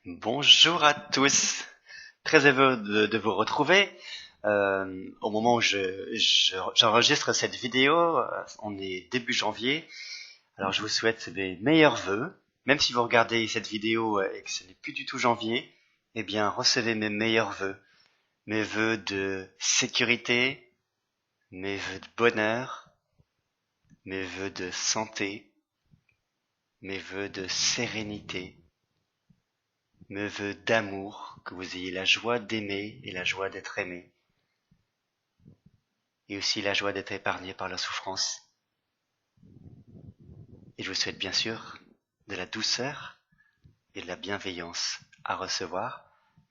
Bonjour à tous, très heureux de vous retrouver. Au moment où j'enregistre cette vidéo, on est début janvier, alors je vous souhaite mes meilleurs vœux. Même si vous regardez cette vidéo et que ce n'est plus du tout janvier, eh bien recevez mes meilleurs vœux. Mes vœux de sécurité, mes vœux de bonheur, mes vœux de santé, mes vœux de sérénité, mes vœux d'amour, que vous ayez la joie d'aimer et la joie d'être aimé, et aussi la joie d'être épargné par la souffrance. Et je vous souhaite bien sûr de la douceur et de la bienveillance à recevoir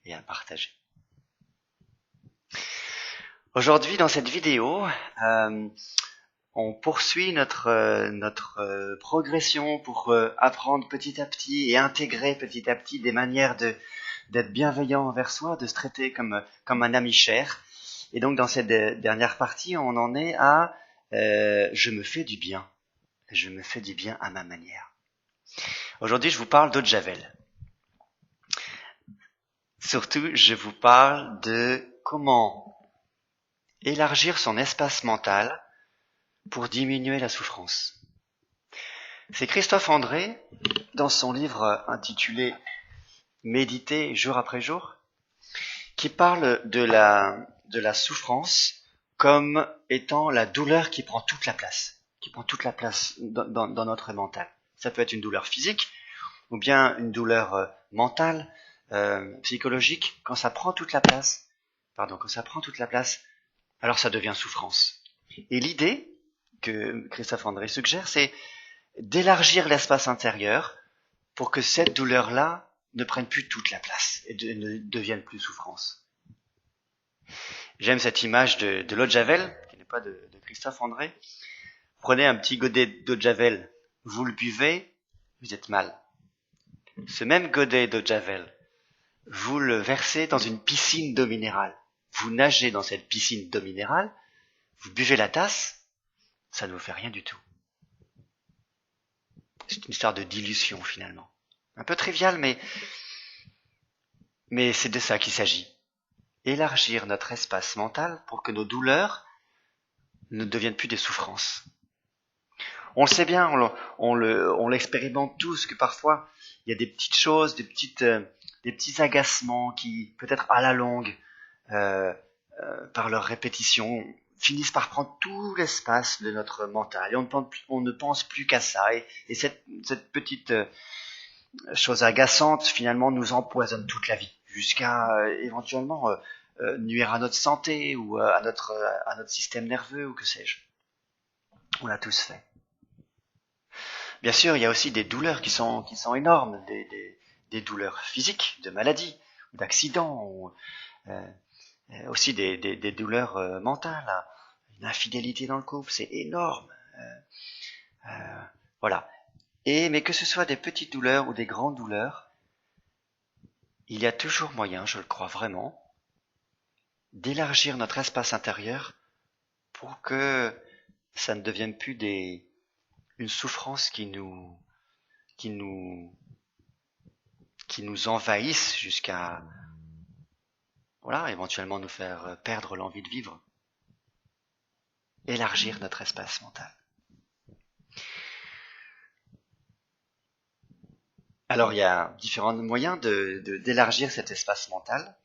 et à partager. Aujourd'hui, dans cette vidéo, on poursuit notre progression pour apprendre petit à petit et intégrer petit à petit des manières d'être bienveillant envers soi, de se traiter comme un ami cher. Et donc dans cette dernière partie, on en est à je me fais du bien. Je me fais du bien à ma manière. Aujourd'hui, je vous parle d'eau de Javel. Surtout, je vous parle de comment élargir son espace mental pour diminuer la souffrance. C'est Christophe André, dans son livre intitulé « Méditer jour après jour », qui parle de la souffrance comme étant la douleur qui prend toute la place, dans notre mental. Ça peut être une douleur physique, ou bien une douleur mentale, psychologique. Quand ça prend toute la place, alors ça devient souffrance. Et l'idée que Christophe André suggère, c'est d'élargir l'espace intérieur pour que cette douleur-là ne prenne plus toute la place et ne devienne plus souffrance. J'aime cette image de l'eau de Javel, qui n'est pas de Christophe André. Prenez un petit godet d'eau de Javel, vous le buvez, vous êtes mal. Ce même godet d'eau de Javel, vous le versez dans une piscine d'eau minérale. Vous nagez dans cette piscine d'eau minérale, vous buvez la tasse, ça ne vous fait rien du tout. C'est une histoire de dilution finalement. Un peu trivial, mais c'est de ça qu'il s'agit. Élargir notre espace mental pour que nos douleurs ne deviennent plus des souffrances. On le sait bien, on l'expérimente tous, que parfois il y a des petites choses, des petits agacements qui, peut-être à la longue, par leur répétition, finissent par prendre tout l'espace de notre mental. Et on ne pense plus qu'à ça. Et cette petite chose agaçante, finalement, nous empoisonne toute la vie, jusqu'à éventuellement nuire à notre santé ou à notre système nerveux ou que sais-je. On l'a tous fait. Bien sûr, il y a aussi des douleurs qui sont énormes, des douleurs physiques, de maladies, d'accidents, ou, aussi des douleurs mentales. Une infidélité dans le couple, c'est énorme. Voilà. Mais que ce soit des petites douleurs ou des grandes douleurs, il y a toujours moyen, je le crois vraiment, d'élargir notre espace intérieur pour que ça ne devienne plus une souffrance qui nous envahisse jusqu'à éventuellement nous faire perdre l'envie de vivre. Élargir notre espace mental. Alors il y a différents moyens d'élargir cet espace mental.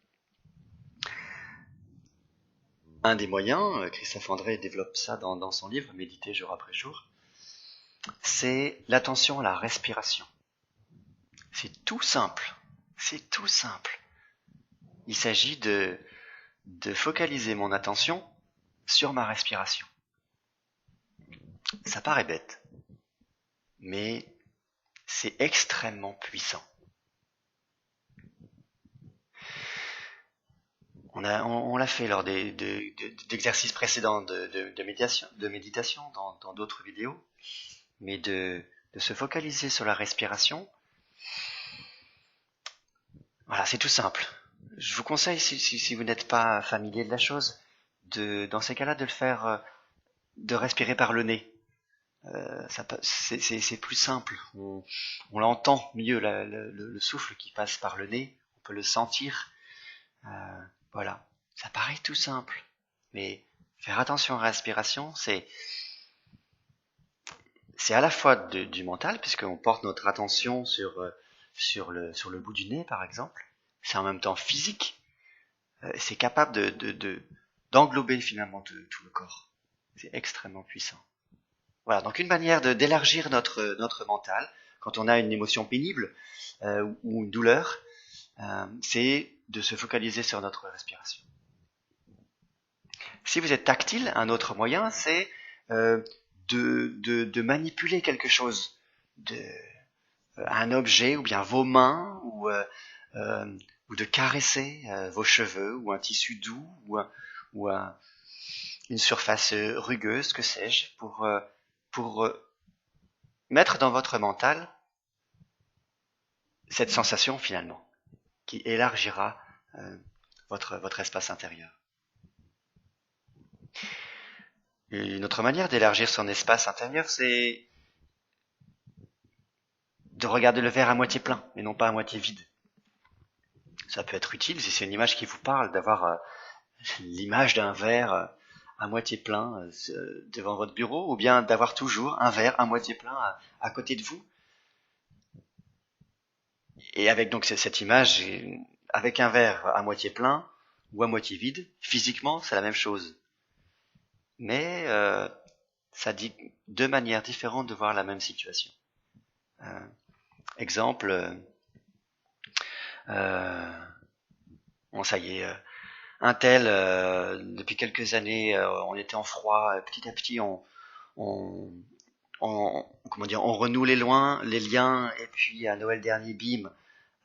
Un des moyens, Christophe André développe ça dans son livre « Méditer jour après jour », c'est l'attention à la respiration. C'est tout simple. Il s'agit de focaliser mon attention sur ma respiration. Ça paraît bête, mais c'est extrêmement puissant. On l'a fait lors d'exercices précédents de méditation dans d'autres vidéos, mais de se focaliser sur la respiration, voilà, c'est tout simple. Je vous conseille, si vous n'êtes pas familier de la chose, dans ces cas-là, de le faire, de respirer par le nez. C'est plus simple. On l'entend mieux, le souffle qui passe par le nez. On peut le sentir. Voilà. Ça paraît tout simple. Mais faire attention à la respiration, c'est à la fois du mental, puisqu'on porte notre attention sur le bout du nez, par exemple. C'est en même temps physique. C'est capable d'englober finalement tout le corps. C'est extrêmement puissant. Voilà, donc une manière d'élargir notre mental, quand on a une émotion pénible ou une douleur, c'est de se focaliser sur notre respiration. Si vous êtes tactile, un autre moyen, c'est de manipuler quelque chose, un objet, ou bien vos mains, ou de caresser vos cheveux, ou un tissu doux, ou une surface rugueuse, que sais-je, pour mettre dans votre mental cette sensation finalement, qui élargira votre espace intérieur. Une autre manière d'élargir son espace intérieur, c'est de regarder le verre à moitié plein, mais non pas à moitié vide. Ça peut être utile, si c'est une image qui vous parle, d'avoir l'image d'un verre à moitié plein devant votre bureau, ou bien d'avoir toujours un verre à moitié plein à côté de vous. Et avec donc cette image, avec un verre à moitié plein ou à moitié vide, physiquement, c'est la même chose. Mais ça dit deux manières différentes de voir la même situation. Exemple, bon ça y est, un tel, depuis quelques années, on était en froid, petit à petit comment dire, on renoue les liens, et puis à Noël dernier, bim,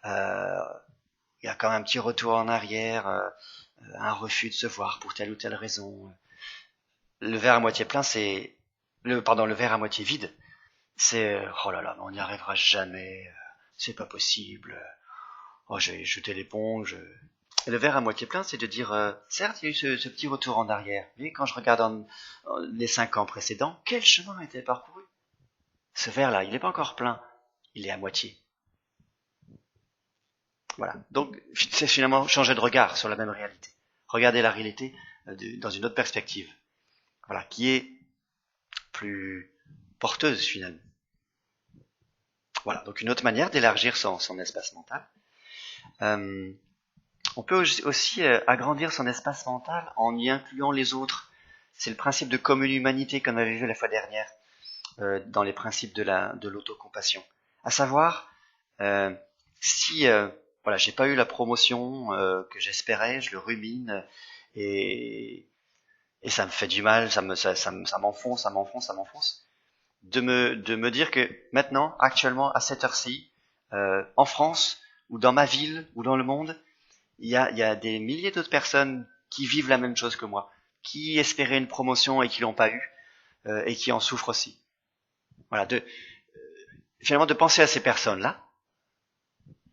il y a quand même un petit retour en arrière, un refus de se voir pour telle ou telle raison. Le verre à moitié plein, le verre à moitié vide, c'est oh là là, on n'y arrivera jamais, c'est pas possible. Oh, j'ai jeté l'éponge. Et le verre à moitié plein, c'est de dire, certes, il y a eu ce petit retour en arrière, mais quand je regarde les 5 ans précédents, quel chemin a été parcouru? Ce verre-là, il n'est pas encore plein, il est à moitié. Voilà. Donc, c'est finalement changer de regard sur la même réalité. Regarder la réalité dans une autre perspective. Voilà, qui est plus porteuse finalement. Voilà, donc une autre manière d'élargir son espace mental. On peut aussi agrandir son espace mental en y incluant les autres. C'est le principe de commune humanité qu'on avait vu la fois dernière dans les principes de l'autocompassion. À savoir, si voilà, j'ai pas eu la promotion que j'espérais, je le rumine et ça me fait du mal, ça m'enfonce, de me dire que maintenant, actuellement, à cette heure-ci, en France, ou dans ma ville, ou dans le monde, il y a des milliers d'autres personnes qui vivent la même chose que moi, qui espéraient une promotion et qui l'ont pas eu, et qui en souffrent aussi. Voilà, finalement de penser à ces personnes-là,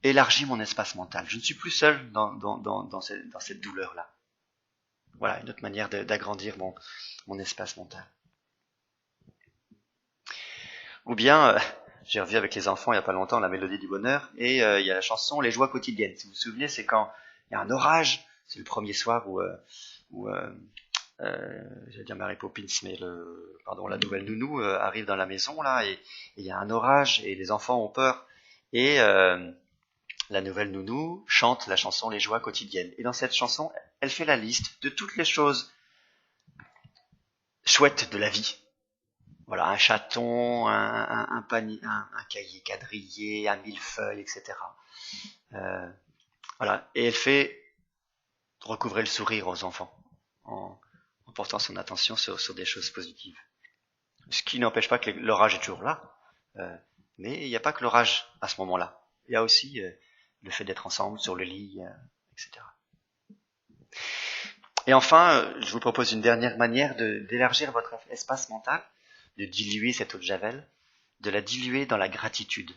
élargit mon espace mental. Je ne suis plus seul dans cette douleur-là. Voilà, une autre manière d'agrandir mon espace mental. Ou bien, j'ai revu avec les enfants il n'y a pas longtemps la Mélodie du bonheur, et il y a la chanson Les joies quotidiennes. Si vous vous souvenez, c'est quand il y a un orage, c'est le premier soir où j'allais dire Mary Poppins, mais la nouvelle nounou arrive dans la maison là, et il y a un orage, et les enfants ont peur, et la nouvelle nounou chante la chanson Les joies quotidiennes. Et dans cette chanson, elle fait la liste de toutes les choses chouettes de la vie. Voilà, un chaton, un panier, un cahier quadrillé, un millefeuille, etc. Voilà, et elle fait recouvrer le sourire aux enfants en portant son attention sur des choses positives. Ce qui n'empêche pas que l'orage est toujours là, mais il n'y a pas que l'orage à ce moment-là. Il y a aussi le fait d'être ensemble sur le lit, etc. Et enfin, je vous propose une dernière manière d'élargir votre espace mental, de diluer cette eau de javel, de la diluer dans la gratitude.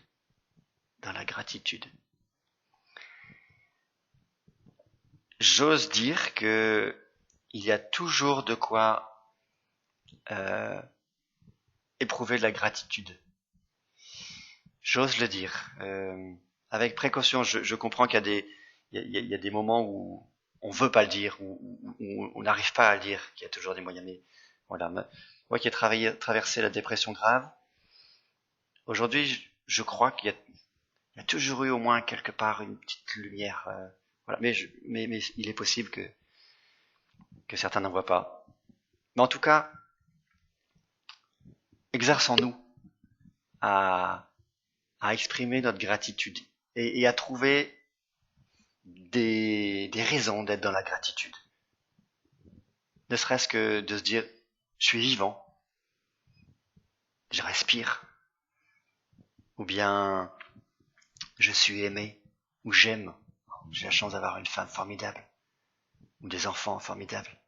Dans la gratitude. J'ose dire que il y a toujours de quoi éprouver de la gratitude. J'ose le dire. Avec précaution, je comprends qu'il y a des moments où on veut pas le dire, où on n'arrive pas à le dire, qu'il y a toujours des moyens. Mais voilà, moi qui ai traversé la dépression grave, aujourd'hui, je crois il y a toujours eu au moins quelque part une petite lumière. Voilà. Mais il est possible que certains n'en voient pas. Mais en tout cas, exerçons-nous à, à exprimer notre gratitude et à trouver des raisons d'être dans la gratitude. Ne serait-ce que de se dire, je suis vivant, je respire, ou bien je suis aimé, ou j'aime, j'ai la chance d'avoir une femme formidable, ou des enfants formidables,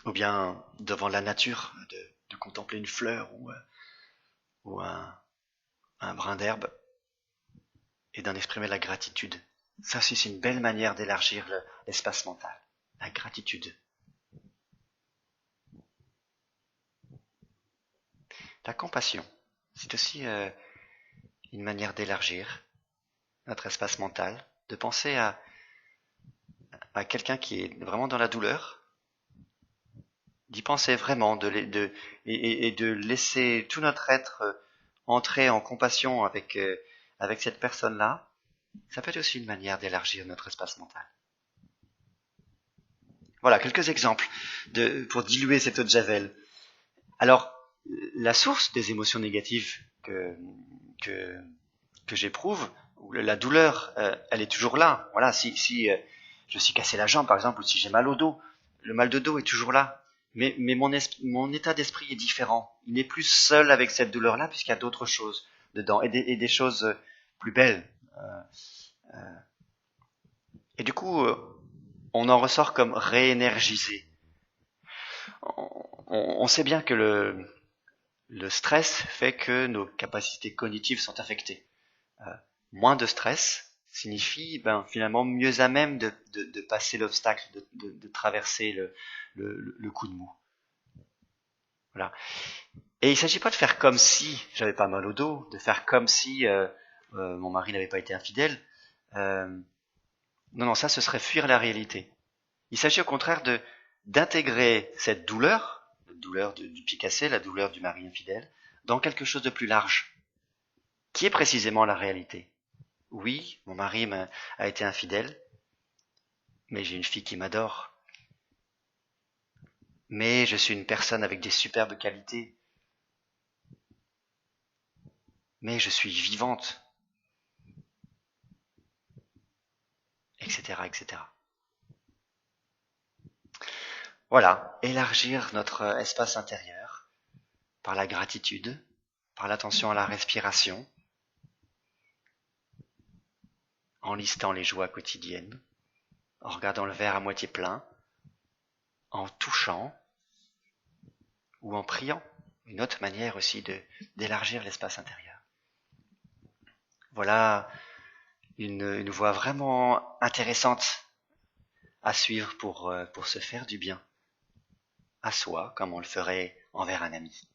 ou bien devant la nature, de contempler une fleur ou un brin d'herbe, et d'en exprimer la gratitude. Ça aussi, c'est une belle manière d'élargir l'espace mental, la gratitude. La compassion, c'est aussi une manière d'élargir notre espace mental, de penser à quelqu'un qui est vraiment dans la douleur, d'y penser vraiment, et de laisser tout notre être entrer en compassion avec cette personne-là. Ça peut être aussi une manière d'élargir notre espace mental. Voilà, quelques exemples pour diluer cette eau de javel. Alors, la source des émotions négatives que j'éprouve, la douleur, elle est toujours là. Voilà, si je suis cassé la jambe, par exemple, ou si j'ai mal au dos, le mal de dos est toujours là. Mais mon état d'esprit est différent. Il n'est plus seul avec cette douleur-là, puisqu'il y a d'autres choses dedans, et des choses plus belles. Et du coup, on en ressort comme réénergisé. On sait bien que le stress fait que nos capacités cognitives sont affectées. Moins de stress signifie finalement mieux à même de passer l'obstacle, de traverser le coup de mou. Voilà. Et il ne s'agit pas de faire comme si j'avais pas mal au dos, de faire comme si mon mari n'avait pas été infidèle. Non, ça, ce serait fuir la réalité. Il s'agit au contraire d'intégrer cette douleur, la douleur du pied cassé, la douleur du mari infidèle, dans quelque chose de plus large, qui est précisément la réalité. Oui, mon mari a été infidèle, mais j'ai une fille qui m'adore. Mais je suis une personne avec des superbes qualités. Mais je suis vivante, etc., etc. Voilà, élargir notre espace intérieur par la gratitude, par l'attention à la respiration, en listant les joies quotidiennes, en regardant le verre à moitié plein, en touchant ou en priant. Une autre manière aussi d'élargir l'espace intérieur. Voilà une voie vraiment intéressante à suivre pour se faire du bien à soi, comme on le ferait envers un ami.